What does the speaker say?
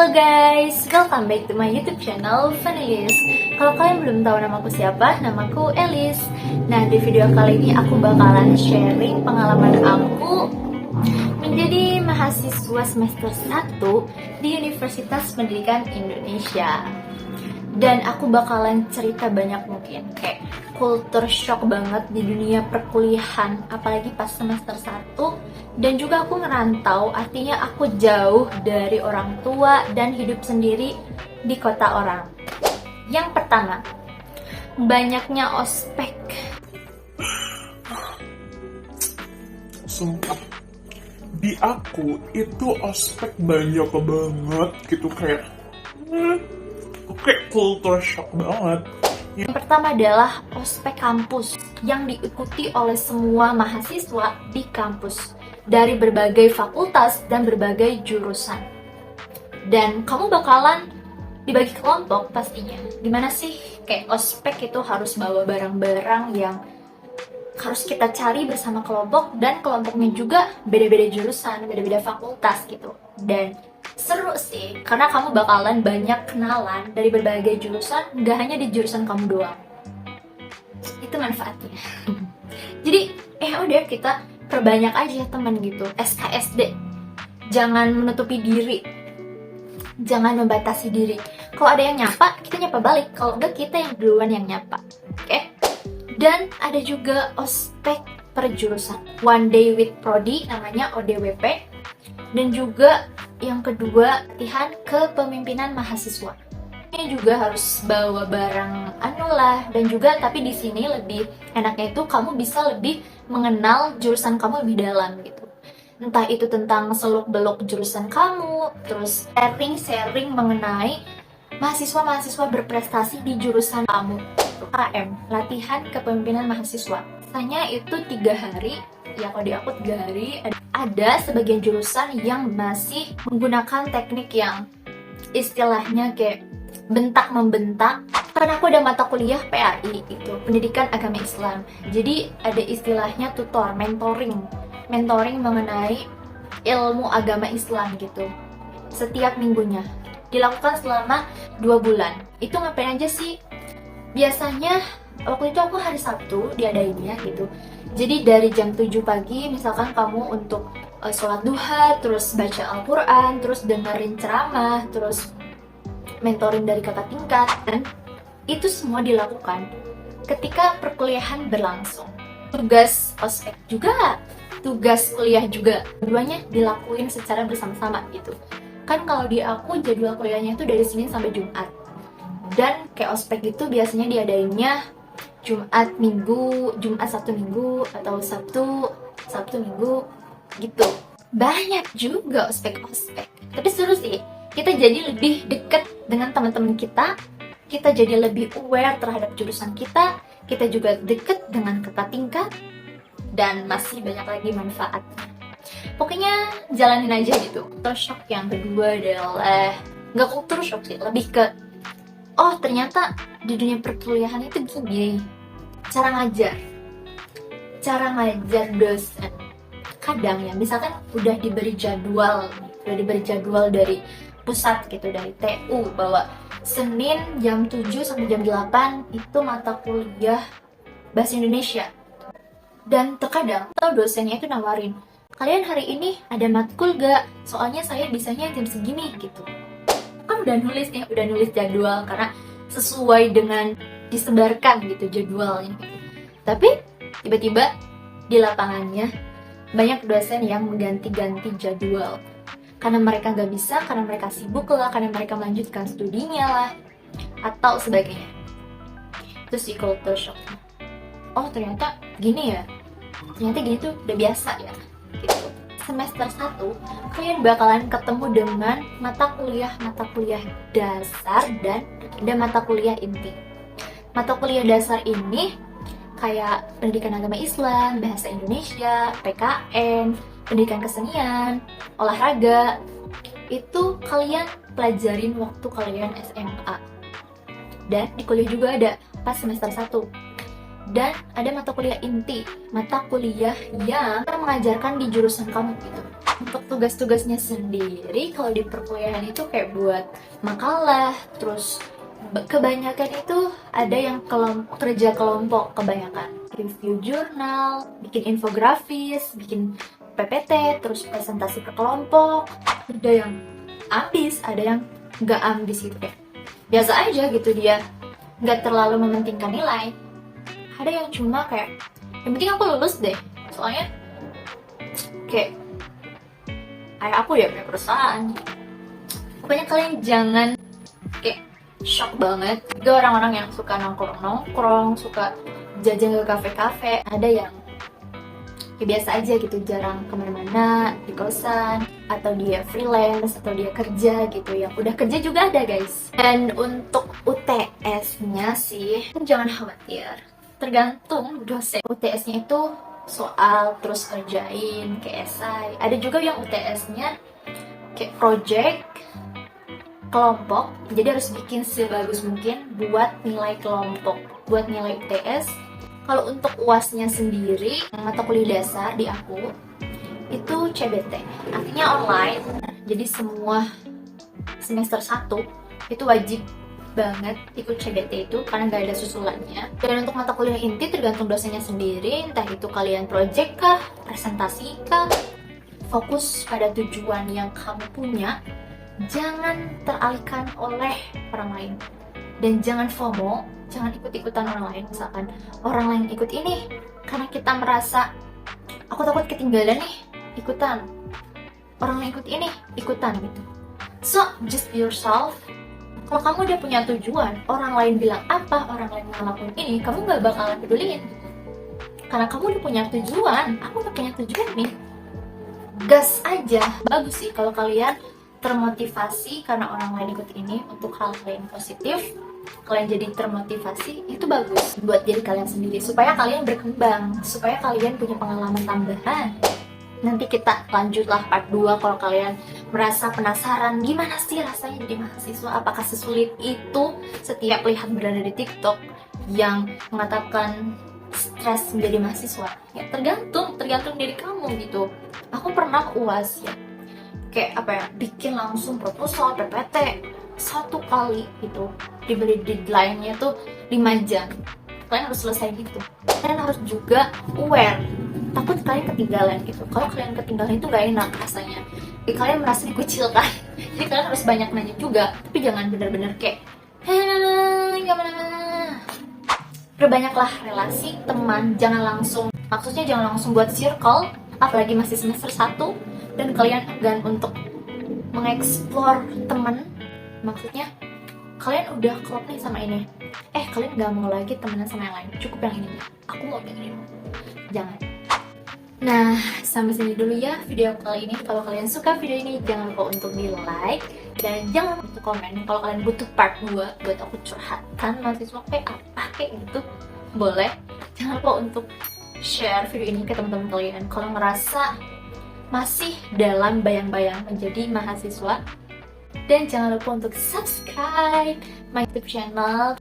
Halo guys, welcome back to my YouTube channel Vanillis. Kalau kalian belum tahu namaku siapa, namaku Elis. Nah, di video kali ini aku bakalan sharing pengalaman aku menjadi mahasiswa semester 1 di Universitas Pendidikan Indonesia. Dan aku bakalan cerita banyak mungkin, kayak culture shock banget di dunia perkuliahan, apalagi pas semester 1. Dan juga aku ngerantau, artinya aku jauh dari orang tua dan hidup sendiri di kota orang. Yang pertama, banyaknya ospek. Sumpah, di aku itu ospek banyak banget gitu, kayak culture shock banget. Yang pertama adalah ospek kampus yang diikuti oleh semua mahasiswa di kampus dari berbagai fakultas dan berbagai jurusan. Dan kamu bakalan dibagi kelompok pastinya. Gimana sih kayak ospek itu harus bawa barang-barang yang harus kita cari bersama kelompok, dan kelompoknya juga beda-beda jurusan, beda-beda fakultas gitu. Dan seru sih, karena kamu bakalan banyak kenalan dari berbagai jurusan, nggak hanya di jurusan kamu doang. Itu manfaatnya. Jadi, udah kita perbanyak aja teman gitu. SKSD, jangan menutupi diri, jangan membatasi diri. Kalau ada yang nyapa, kita nyapa balik. Kalau enggak, kita yang duluan yang nyapa. Oke? Dan ada juga ospek per jurusan, One Day with Prodi, namanya ODWP. Dan juga yang kedua, latihan kepemimpinan mahasiswa. Ini juga harus bawa barang lah, dan juga tapi di sini lebih enaknya itu kamu bisa lebih mengenal jurusan kamu lebih dalam gitu. Entah itu tentang seluk-beluk jurusan kamu, terus sharing mengenai mahasiswa-mahasiswa berprestasi di jurusan kamu. KM, latihan kepemimpinan mahasiswa. Biasanya itu 3 hari, ya kalau di aku 3 hari. Ada sebagian jurusan yang masih menggunakan teknik yang istilahnya kayak bentak-membentak. Karena aku ada mata kuliah PAI, itu Pendidikan Agama Islam. Jadi ada istilahnya tutor, mentoring mengenai ilmu agama Islam gitu. Setiap minggunya dilakukan selama 2 bulan. Itu ngapain aja sih? Biasanya waktu itu aku hari Sabtu diadainnya gitu. Jadi dari jam 7 pagi misalkan kamu untuk sholat duha, terus baca Al-Quran, terus dengerin ceramah, terus mentoring dari kakak tingkat, dan itu semua dilakukan ketika perkuliahan berlangsung. Tugas ospek juga, tugas kuliah juga, keduanya dilakuin secara bersama-sama gitu. Kan kalau di aku jadwal kuliahnya itu dari Senin sampai Jumat. Dan kayak ospek itu biasanya diadainnya Jumat Sabtu Minggu, atau Sabtu Minggu gitu. Banyak juga ospek. Tapi seru sih. Kita jadi lebih dekat dengan teman-teman kita jadi lebih aware terhadap jurusan kita juga dekat dengan kakak tingkat, dan masih banyak lagi manfaatnya. Pokoknya jalanin aja gitu. Culture shock yang kedua adalah, nggak culture shock sih, lebih ke ternyata di dunia perkuliahan itu gini cara ngajar dosen. Kadang ya, misalkan udah diberi jadwal dari pusat gitu, dari TU, bahwa Senin jam 7 sampai jam 8 itu mata kuliah Bahasa Indonesia. Dan terkadang dosennya itu nawarin, kalian hari ini ada matkul gak? Soalnya saya bisanya jam segini gitu. Kan udah nulis jadwal karena sesuai dengan disebarkan gitu jadwalnya. Tapi tiba-tiba di lapangannya banyak dosen yang mengganti-ganti jadwal karena mereka nggak bisa, karena mereka sibuk lah, karena mereka melanjutkan studinya lah, atau sebagainya. Itu sih culture shock. Ternyata gini tuh udah biasa ya gitu. Semester 1 kalian bakalan ketemu dengan mata kuliah dasar dan ada mata kuliah inti. Mata kuliah dasar ini kayak Pendidikan Agama Islam, Bahasa Indonesia, PKN, Pendidikan Kesenian, Olahraga. Itu kalian pelajarin waktu kalian SMA. Dan di kuliah juga ada pas semester 1. Dan ada mata kuliah inti, mata kuliah yang mengajarkan di jurusan kamu gitu. Untuk tugas-tugasnya sendiri, kalau di perkuliahan itu kayak buat makalah, terus kebanyakan itu ada yang kerja kelompok kebanyakan. Review jurnal, bikin infografis, bikin PPT, terus presentasi ke kelompok. Ada yang ambis, ada yang nggak ambis gitu kayak biasa aja gitu, dia nggak terlalu mementingkan nilai. Ada yang cuma kayak yang penting aku lulus deh, soalnya kayak ayah aku ya punya perusahaan. Pokoknya kalian jangan kayak shock banget. Juga orang-orang yang suka nongkrong-nongkrong, suka jajan ke kafe-kafe, ada yang kayak biasa aja gitu, jarang kemana-mana, di kosan, atau dia freelance, atau dia kerja gitu. Yang udah kerja juga ada guys. Dan untuk UTS-nya sih, jangan khawatir, tergantung dosen. UTS-nya itu soal terus kerjain kayak esai. Ada juga yang UTS-nya kayak project kelompok, jadi harus bikin sebagus mungkin buat nilai kelompok, buat nilai UTS. Kalau untuk UAS-nya sendiri, mata kuliah dasar di aku itu CBT, artinya online. Jadi semua semester 1 itu wajib banget ikut CBT itu karena nggak ada susulannya. Dan untuk mata kuliah inti tergantung dosennya sendiri, entah itu kalian project kah, presentasi kah. Fokus pada tujuan yang kamu punya, jangan teralihkan oleh orang lain. Dan jangan FOMO, jangan ikut-ikutan orang lain. Misalkan orang lain ikut ini, karena kita merasa aku takut ketinggalan nih, ikutan. Orang lain ikut ini, ikutan gitu. So, just be yourself. Kalau kamu udah punya tujuan, orang lain bilang apa, orang lain ngelakuin ini, kamu gak bakalan peduliin. Karena kamu udah punya tujuan, aku udah punya tujuan nih. Gas aja. Bagus sih kalau kalian termotivasi karena orang lain ikut ini untuk hal-hal yang positif. Kalian jadi termotivasi, itu bagus buat diri kalian sendiri, supaya kalian berkembang, supaya kalian punya pengalaman tambahan. Nanti kita lanjutlah part 2 kalau kalian merasa penasaran gimana sih rasanya jadi mahasiswa, apakah sesulit itu. Setiap lihat berada di TikTok yang mengatakan stres menjadi mahasiswa, ya tergantung diri kamu gitu. Aku pernah UAS ya, kayak apa ya, bikin langsung proposal PPT 1 kali gitu, dibeli deadline-nya tuh 5 jam. Kalian harus selesai gitu. Kalian harus juga aware, takut kalian ketinggalan gitu. Kalau kalian ketinggalan itu gak enak rasanya, kalian merasa dikucilkan. Jadi kalian harus banyak nanya juga, tapi jangan bener-bener kayak gak mana-mana. Perbanyaklah relasi teman, jangan langsung buat circle, apalagi masih semester 1 dan kalian enggan untuk mengeksplor teman. Maksudnya kalian udah klop nih sama ini, kalian gak mau lagi temenan sama yang lain, cukup yang ini, aku mau yang ini. Jangan. Nah, sampai sini dulu ya video kali ini. Kalau kalian suka video ini, jangan lupa untuk di like dan jangan lupa untuk komen. Kalau kalian butuh part 2 buat aku curhatkan mahasiswa kayak apa kayak gitu, boleh. Jangan lupa untuk share video ini ke teman-teman kalian kalau ngerasa masih dalam bayang-bayang menjadi mahasiswa. Dan jangan lupa untuk subscribe my YouTube channel.